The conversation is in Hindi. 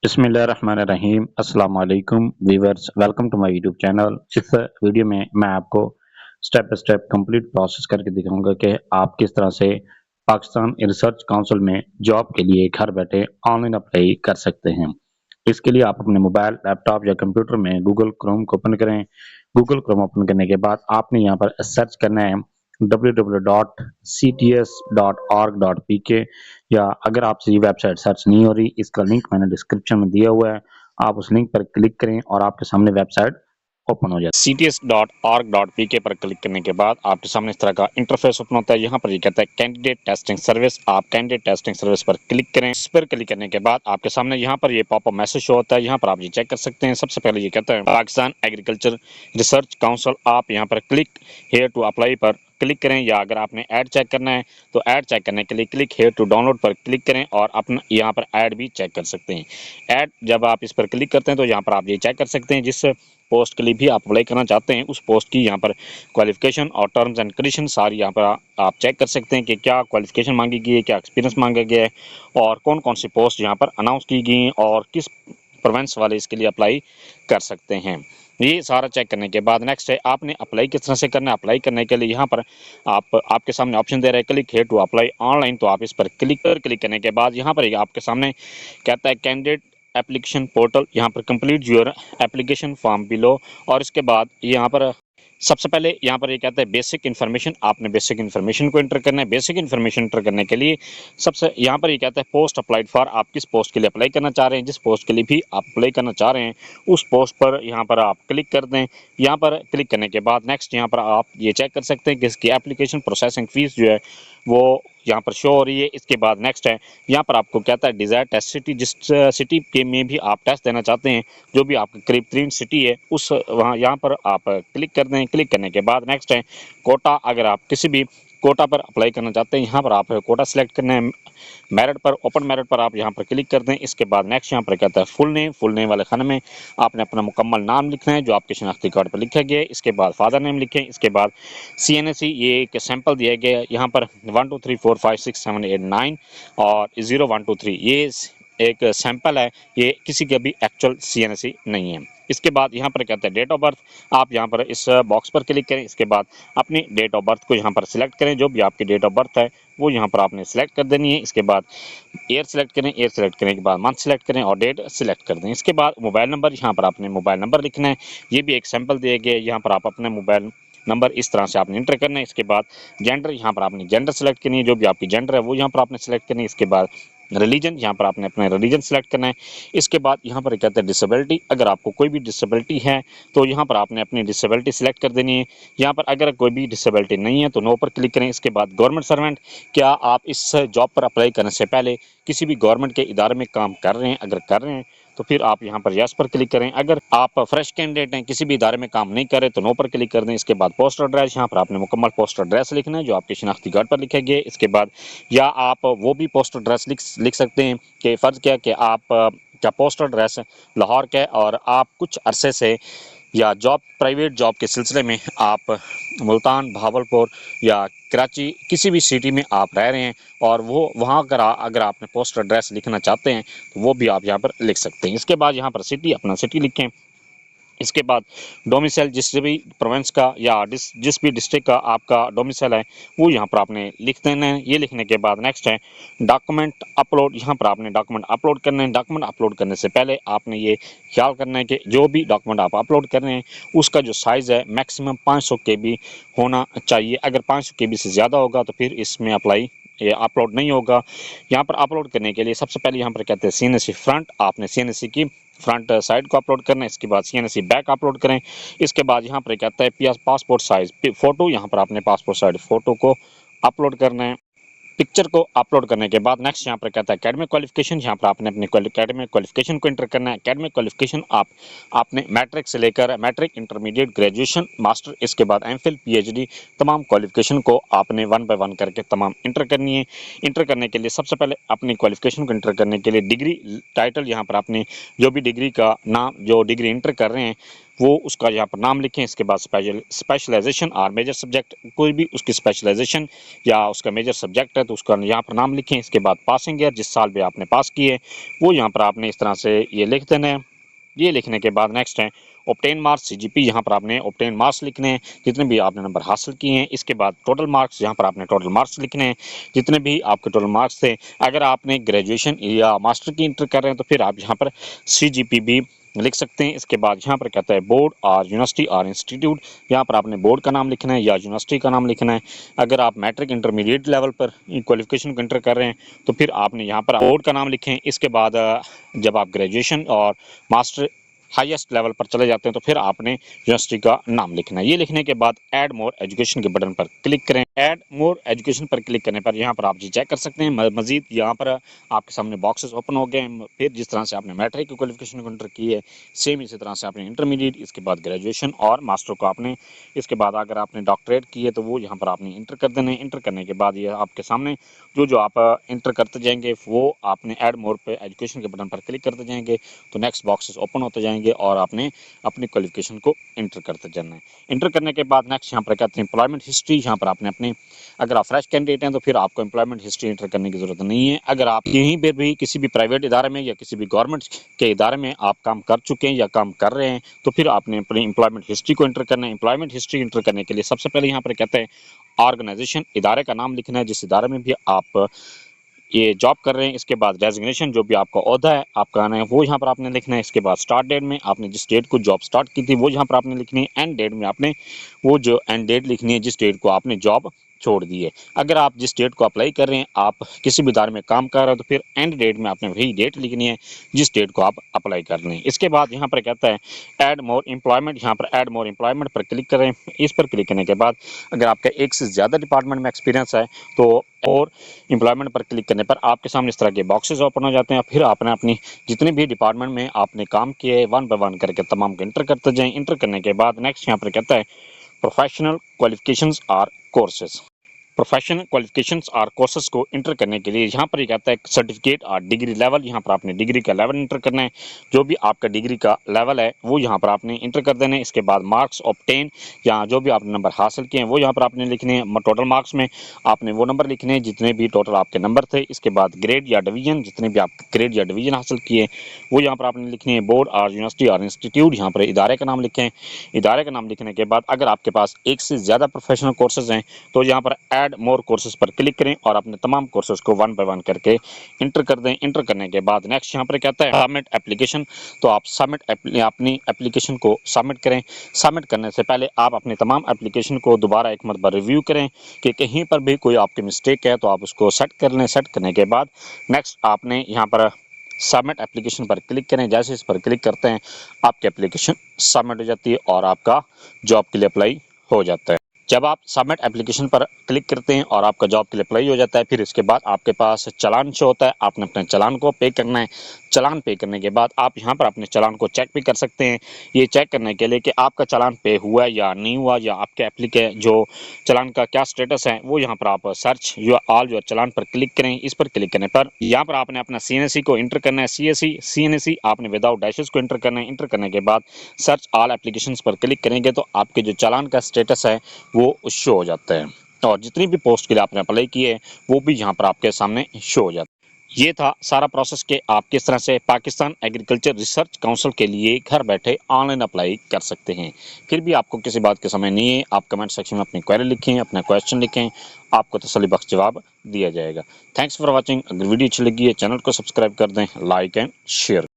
बिस्मिल्लाहिर्रहमानिर्रहीम अस्सलाम वालेकुम viewers, welcome to my YouTube channel. इस वीडियो में मैं आपको step by step complete process करके दिखाऊंगा कि आप किस तरह से पाकिस्तान रिसर्च काउंसिल में जॉब के लिए घर बैठे ऑनलाइन अप्लाई कर सकते हैं। इसके लिए आप अपने मोबाइल, लैपटॉप या कंप्यूटर में गूगल क्रोम को ओपन करें। गूगल क्रोम ओपन करने के बाद आपने यहाँ पर सर्च करना है www.cts.org.pk, या अगर आपसे ये वेबसाइट सर्च नहीं हो रही, इसका लिंक मैंने डिस्क्रिप्शन में दिया हुआ है। आप उस लिंक पर क्लिक करें और आपके सामने वेबसाइट ओपन हो जाए। cts.org.pk पर क्लिक करने के बाद आपके सामने इस तरह का इंटरफेस ओपन होता है। यहाँ पर ये कहता है कैंडिडेट टेस्टिंग सर्विस। आप कैंडिडेट टेस्टिंग सर्विस पर क्लिक करें। इस पर क्लिक करने के बाद आपके सामने यहाँ पर ये पॉपअप मैसेज शो होता है। यहाँ पर आप ये चेक कर सकते हैं। सबसे पहले ये कहता है पाकिस्तान एग्रीकल्चर रिसर्च काउंसिल। आप यहाँ पर क्लिक हेयर टू अप्लाई पर क्लिक करें, या अगर आपने ऐड चेक करना है तो ऐड चेक करने के लिए क्लिक हेयर टू डाउनलोड पर क्लिक करें और अपना यहाँ पर ऐड भी चेक कर सकते हैं। ऐड जब आप इस पर क्लिक करते हैं तो यहाँ पर आप ये चेक कर सकते हैं जिस पोस्ट के लिए भी आप अप्लाई करना चाहते हैं उस पोस्ट की यहाँ पर क्वालिफिकेशन और टर्म्स एंड कंडीशन सारी यहाँ पर आप चेक कर सकते हैं कि क्या क्वालिफिकेशन मांगी गई है, क्या एक्सपीरियंस मांगा गया है और कौन कौन सी पोस्ट यहाँ पर अनाउंस की गई हैं और किस प्रोवेंस वाले इसके लिए अप्लाई कर सकते हैं। ये सारा चेक करने के बाद नेक्स्ट है आपने अप्लाई किस तरह से करना है। अप्लाई करने के लिए यहाँ पर आपके सामने ऑप्शन दे रहा है click here to apply online, तो आप इस पर क्लिक करने के बाद यहाँ पर आपके सामने कहता है कैंडिडेट एप्लीकेशन पोर्टल। यहाँ पर complete your application form below, और इसके बाद यहाँ पर सबसे पहले यहाँ पर ये कहता है बेसिक इन्फॉर्मेशन। आपने बेसिक इन्फॉर्मेशन को एंटर करना है। बेसिक इन्फॉर्मेशन एंटर करने के लिए सबसे यहाँ पर ये कहता है पोस्ट अप्लाइड फॉर। आप किस पोस्ट के लिए अप्लाई करना चाह रहे हैं, जिस पोस्ट के लिए भी आप अप्लाई करना चाह रहे हैं उस पोस्ट पर यहाँ पर आप क्लिक कर दें। यहाँ पर क्लिक करने के बाद नेक्स्ट यहाँ पर आप ये चेक कर सकते हैं कि इसकी एप्लीकेशन प्रोसेसिंग फीस जो है वो यहाँ पर शो हो रही है। इसके बाद नेक्स्ट है यहाँ पर आपको कहता है डिज़ायर टेस्ट सिटी। जिस सिटी के में भी आप टेस्ट देना चाहते हैं, जो भी आपके करीब तरीन सिटी है उस वहाँ यहाँ पर आप क्लिक कर दें। क्लिक करने के बाद नेक्स्ट है कोटा। अगर आप किसी भी कोटा पर अप्लाई करना चाहते हैं यहाँ पर आप कोटा सेलेक्ट करना है। मेरिट पर, ओपन मेरिट पर आप यहाँ पर क्लिक कर दें। इसके बाद नेक्स्ट यहाँ पर कहता है फुल नेम वाले खाने में आपने अपना मुकम्मल नाम लिखना है जो आपके शनाख्ती कार्ड पर लिखा गया है। इसके बाद फादर नेम लिखें। इसके बाद CNSE ये एक सैंपल दिया गया है यहाँ पर 1 2 3 4 5 6 7 8 9 और 0 1 2 3 ये एक सैंपल है, ये किसी का भी एक्चुअल CNSE नहीं है। इसके बाद यहाँ पर कहते हैं डेट ऑफ बर्थ। आप यहाँ पर इस बॉक्स पर क्लिक करें। इसके बाद अपनी डेट ऑफ बर्थ को यहाँ पर सिलेक्ट करें। जो भी आपकी डेट ऑफ बर्थ है वो यहाँ पर आपने सिलेक्ट कर देनी है। इसके बाद ईयर सिलेक्ट करें। ईयर सिलेक्ट करने के बाद मंथ सिलेक्ट करें और डेट सिलेक्ट कर दें। इसके बाद मोबाइल नंबर, यहाँ पर आपने मोबाइल नंबर लिखना है। ये भी एक सैंपल दिया गया है। यहाँ पर आप अपने मोबाइल नंबर इस तरह से आपने इंटर करना है। इसके बाद जेंडर, यहाँ पर आपने जेंडर सेलेक्ट करनी है। जो भी आपकी जेंडर है वो यहाँ पर आपने सेलेक्ट करनी है। इसके बाद रिलीजन, यहाँ पर आपने अपना रिलीजन सेलेक्ट करना है। इसके बाद यहाँ पर कहते हैं डिसेबिलिटी। अगर आपको कोई भी डिसेबिलिटी है तो यहाँ पर आपने अपनी डिसेबिलिटी सेलेक्ट कर देनी है। यहाँ पर अगर कोई भी डिसेबिलिटी नहीं है तो नो पर क्लिक करें। इसके बाद गवर्नमेंट सर्वेंट, क्या आप इस जॉब पर अप्लाई करने से पहले किसी भी गवर्नमेंट के इदारे में काम कर रहे हैं? अगर कर रहे हैं तो फिर आप यहाँ पर यस पर क्लिक करें। अगर आप फ्रेश कैंडिडेट हैं, किसी भी इदारे में काम नहीं कर रहे तो नो पर क्लिक कर दें। इसके बाद पोस्ट एड्रेस, यहाँ पर आपने मुकम्मल पोस्ट एड्रेस लिखना है जो आपके शनाख्ती कार्ड पर लिखा गया है। इसके बाद या आप वो भी पोस्ट एड्रेस लिख सकते हैं कि फ़र्ज़ क्या कि आप क्या पोस्ट एड्रेस लाहौर का है और आप कुछ अरसे से या जॉब प्राइवेट जॉब के सिलसिले में आप मुल्तान, भावलपुर या कराची किसी भी सिटी में आप रह रहे हैं और वो वहाँ अगर आपने पोस्ट एड्रेस लिखना चाहते हैं तो वो भी आप यहाँ पर लिख सकते हैं। इसके बाद यहाँ पर सिटी, अपना सिटी लिखें। इसके बाद डोमिसाइल, जिस भी प्रोविंस का या जिस भी डिस्ट्रिक्ट का आपका डोमिसाइल है वो यहाँ पर आपने लिख देना है। ये लिखने के बाद नेक्स्ट है डॉक्यूमेंट अपलोड। यहाँ पर आपने डॉक्यूमेंट अपलोड करने हैं। डॉक्यूमेंट अपलोड करने से पहले आपने ये ख्याल करना है कि जो भी डॉक्यूमेंट आप अपलोड कर रहे हैं उसका जो साइज़ है मैक्सिमम 500 KB होना चाहिए। अगर 500 KB से ज़्यादा होगा तो फिर इसमें ये अपलोड नहीं होगा। यहाँ पर अपलोड करने के लिए सबसे पहले यहाँ पर कहते हैं CNSE फ्रंट। आपने CNSE की फ्रंट साइड को अपलोड करना है। इसके बाद CNSE बैक अपलोड करें। इसके बाद यहाँ पर कहता है पासपोर्ट साइज फ़ोटो, यहाँ पर आपने पासपोर्ट साइज फ़ोटो को अपलोड करना है। पिक्चर को अपलोड करने के बाद नेक्स्ट यहाँ पर कहता है एकेडमिक क्वालिफिकेशन। यहाँ पर आपने अपनी एकेडमिक क्वालिफिकेशन को एंटर करना है। एकेडमिक क्वालिफिकेशन आपने मैट्रिक से लेकर मैट्रिक, इंटरमीडिएट, ग्रेजुएशन, मास्टर, इसके बाद MPhil, PhD तमाम क्वालिफिकेशन को आपने 1 बाय 1 करके तमाम इंटर करनी है। इंटर करने के लिए सबसे पहले अपनी क्वालिफिकेशन को इंटर करने के लिए डिग्री टाइटल, यहाँ पर आपने जो भी डिग्री का नाम, जो डिग्री इंटर कर रहे हैं वो उसका यहाँ पर नाम लिखें। इसके बाद स्पेशलाइजेशन और मेजर सब्जेक्ट, कोई भी उसकी स्पेशलाइजेशन या उसका मेजर सब्जेक्ट है तो उसका यहाँ पर नाम लिखें। इसके बाद पासिंग ईयर, जिस साल भी आपने पास किए वो यहाँ पर आपने इस तरह से ये लिख देना है। ये लिखने के बाद नेक्स्ट है ऑब्टेन मार्क्स सीजीपी, यहाँ पर आपने ऑब्टेन मार्क्स लिखने हैं जितने भी आपने नंबर हासिल किए हैं। इसके बाद टोटल मार्क्स, यहाँ पर आपने टोटल मार्क्स लिखने हैं जितने भी आपके टोटल मार्क्स थे। अगर आपने ग्रेजुएशन या मास्टर की इंटर कर रहे हैं तो फिर आप यहाँ पर सीजीपी भी लिख सकते हैं। इसके बाद यहाँ पर कहता है बोर्ड और यूनिवर्सिटी और इंस्टीट्यूट, यहाँ पर आपने बोर्ड का नाम लिखना है या यूनिवर्सिटी का नाम लिखना है। अगर आप मैट्रिक इंटरमीडिएट लेवल पर क्वालिफिकेशन को इंटर कर रहे हैं तो फिर आपने यहाँ पर बोर्ड का नाम लिखें। इसके बाद जब आप ग्रेजुएशन और मास्टर हाईएस्ट लेवल पर चले जाते हैं तो फिर आपने यूनिवर्सिटी का नाम लिखना है। ये लिखने के बाद ऐड मोर एजुकेशन के बटन पर क्लिक करें। ऐड मोर एजुकेशन पर क्लिक करने पर यहाँ पर आप जी चेक कर सकते हैं। मजीद यहाँ पर आपके सामने बॉक्सेस ओपन हो गए हैं। फिर जिस तरह से आपने मैट्रिक की क्वालिफिकेशन को इंटर की है सेम इसी तरह से आपने इंटरमीडिएट, इसके बाद ग्रेजुएशन और मास्टर को आपने, इसके बाद अगर आपने डॉक्टरेट की है तो वो यहाँ पर आपने इंटर कर देना है। इंटर करने के बाद ये आपके सामने जो आप इंटर करते जाएंगे वो आपने ऐड मोर पे एजुकेशन के बटन पर क्लिक करते जाएंगे तो नेक्स्ट बॉक्सेस ओपन होते जाएंगे और आपने अपनी क्वालिफिकेशन को इंटर करते जाना है। इंटर करने के बाद नेक्स्ट यहाँ पर कहते हैं एम्प्लॉयमेंट हिस्ट्री, यहाँ पर आपने अपने, अगर आप फ्रेश कैंडिडेट हैं तो फिर आपको एम्प्लॉयमेंट हिस्ट्री इंटर करने की जरूरत नहीं है। अगर आप यहीं पर भी किसी भी प्राइवेट इदारे में या किसी भी गवर्नमेंट के इदारे में आप काम कर चुके हैं या काम कर रहे हैं तो फिर आपने अपनी एम्प्लॉयमेंट हिस्ट्री को इंटर करना है। एम्प्लॉयमेंट हिस्ट्री इंटर करने के लिए सबसे पहले यहाँ पर कहते हैं ऑर्गेनाइजेशन, इदारे का नाम लिखना है जिस इदारे में भी आप ये जॉब कर रहे हैं। इसके बाद डेजिग्नेशन, जो भी आपका ओहदा है आपका आना है वो यहाँ पर आपने लिखना है। इसके बाद स्टार्ट डेट में आपने जिस डेट को जॉब स्टार्ट की थी वो यहाँ पर आपने लिखनी है। एंड डेट में आपने वो जो एंड डेट लिखनी है जिस डेट को आपने जॉब छोड़ दी है। अगर आप जिस डेट को अप्लाई कर रहे हैं, आप किसी भी इदारे में काम कर रहे हो तो फिर एंड डेट में आपने वही डेट लिखनी है जिस डेट को आप अप्लाई कर रहे हैं। इसके बाद यहाँ पर कहता है ऐड मोर एम्प्लॉयमेंट, यहाँ पर ऐड मोर एम्प्लॉयमेंट पर क्लिक करें। इस पर क्लिक करने के बाद अगर आपका एक से ज़्यादा डिपार्टमेंट में एक्सपीरियंस है तो और एम्प्लॉयमेंट पर क्लिक करने पर आपके सामने इस तरह के बॉक्सेस ओपन हो जाते हैं। फिर आपने अपनी जितने भी डिपार्टमेंट में आपने काम किए वन बाय वन करके तमाम को इंटर करते जाएं। इंटर करने के बाद नेक्स्ट यहाँ पर कहता है प्रोफेशनल क्वालिफिकेशंस और कोर्सेज। प्रोफेशनल क्वालिफिकेशंस और कोर्सेज को इंटर करने के लिए यहाँ पर ये कहता है सर्टिफिकेट और डिग्री लेवल, यहाँ पर आपने डिग्री का लेवल इंटर करना है। जो भी आपका डिग्री का लेवल है वो यहाँ पर आपने इंटर कर देना है। इसके बाद मार्क्स ऑब्टेन, या जो भी आपने नंबर हासिल किए हैं वो यहाँ पर आपने लिखने हैं। टोटल मार्क्स में आपने वो नंबर लिखने हैं जितने भी टोटल आपके नंबर थे। इसके बाद ग्रेड या डिवीजन, जितने भी आप ग्रेड या डिवीजन हासिल किए वो यहाँ पर आपने लिखने हैं। बोर्ड और यूनिवर्सिटी और इंस्टीट्यूट, यहाँ पर इदारे का नाम लिखें। इदारे का नाम लिखने के बाद अगर आपके पास एक से ज़्यादा प्रोफेशनल कोर्सेज हैं तो यहाँ पर ऐड मोर कोर्सेज पर क्लिक करें और अपने तमाम कोर्सेज को वन बाय वन करके इंटर कर दें। इंटर करने के बाद नेक्स्ट यहाँ पर कहता है सबमिट एप्लीकेशन, तो आप अपनी एप्लीकेशन को सबमिट करें। सबमिट करने से पहले आप अपने तमाम एप्लीकेशन को दोबारा एक मरतबा रिव्यू करें कि कहीं पर भी कोई आपकी मिस्टेक है तो आप उसको सेट कर लें। सेट करने के बाद नेक्स्ट आपने यहाँ पर सबमिट एप्लीकेशन पर क्लिक करें। जैसे इस पर क्लिक करते हैं आपकी एप्लीकेशन सबमिट हो जाती है और आपका जॉब के लिए अप्लाई हो जाता है। जब आप सबमिट एप्लीकेशन पर क्लिक करते हैं और आपका जॉब के लिए अप्लाई हो जाता है फिर इसके बाद आपके पास चालान शो होता है। आपने अपने चालान को पे करना है। चालान पे करने के बाद आप यहाँ पर अपने चालान को चेक भी कर सकते हैं। ये चेक करने के लिए कि आपका चालान पे हुआ या नहीं हुआ या आपके एप्लीकेशन जो चालान का क्या स्टेटस है वो यहाँ पर आप सर्च जो ऑल जो चालान पर क्लिक करें। इस पर क्लिक करने पर यहाँ पर आपने अपना CNSE को इंटर करना है। CNSE आपने विदाउट डैशेस को इंटर करना है। इंटर करने के बाद सर्च ऑल एप्लीकेशंस पर क्लिक करेंगे तो आपके जो चालान का स्टेटस है वो शो हो जाता है और जितनी भी पोस्ट के लिए आपने अप्लाई की है वो भी यहाँ पर आपके सामने शो हो जाता है। ये था सारा प्रोसेस कि आप किस तरह से पाकिस्तान एग्रीकल्चर रिसर्च काउंसिल के लिए घर बैठे ऑनलाइन अप्लाई कर सकते हैं। फिर भी आपको किसी बात के समय नहीं है, आप कमेंट सेक्शन में अपनी क्वेरी लिखें, अपना क्वेश्चन लिखें, आपको तसल्ली बख्श जवाब दिया जाएगा। Thanks for watching. अगर वीडियो अच्छी लगी है चैनल को सब्सक्राइब कर दें, लाइक एंड शेयर।